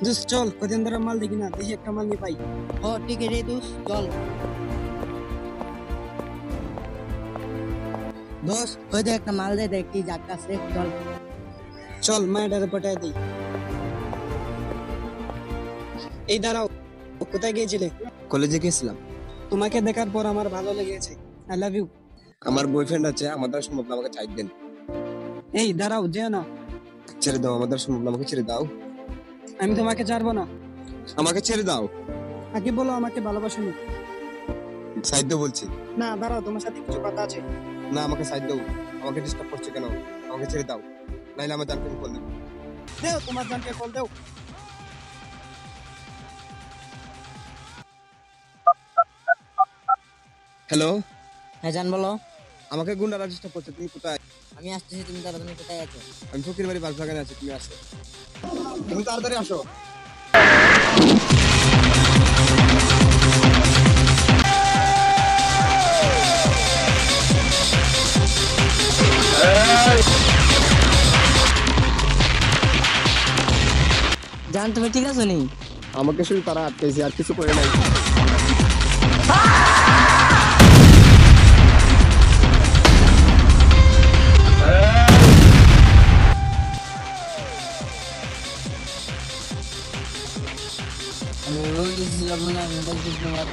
দোস্ত চল, কদিন ধরে মাল দেখি না, দেখি একটা মাল নিয়ে পাই। ও ঠিক আছে দোস্ত, চল। দোস্ত ওই দেখ একটা মাল দেখ কি জাক্কাস রে, চল। চল মায়ের পটায় দিই। এই দাঁড়াও, কোথায় গিয়েছিলে? কলেজে গেছিলাম। তোমাকে দেখার পর আমার ভালো লেগেছে। I love you. আমার বয়ফ্রেন্ড আছে, আমাদের সম্ভব না, আমাকে ছাড় দেন। এই দাঁড়াও, যেও না। ছেড়ে দাও, আমাদের সম্ভব না, আমাকে ছেড়ে দাও। আমি তোমাকে ছাড়বো না। আমাকে ছেড়ে দাও। আগে বলো আমাকে ভালোবাসোনি। সাইড বলছি। না দাঁড়াও, তোমার সাথে কিছু কথা আছে। না, আমাকে সাইড দাও। আমাকে ডিস্টার্ব করছে কেন? আমাকে ছেড়ে দাও, নাইলে আমার জানকে কল দেবো। দেও, তোমার জানকে কল দেও। হ্যালো, হ্যাঁ জান বলো। আমাকে গুন্ডারা ডিস্টার্ব করছে, তুমি কোথায়? আমি আসতেছি, তুমি তাড়াতাড়ি কোথায় আছো? আমি ফকির বাড়ি বাগানে আছি, তুমি আসো। তুমি তাড়াতাড়ি আসো। জান তুমি ঠিক আছো নি? আমাকে শুধু তারা আটকেছে, আর কিছু করে নাই। আমি বলতেছিলাম না, আমি বলতেছিলাম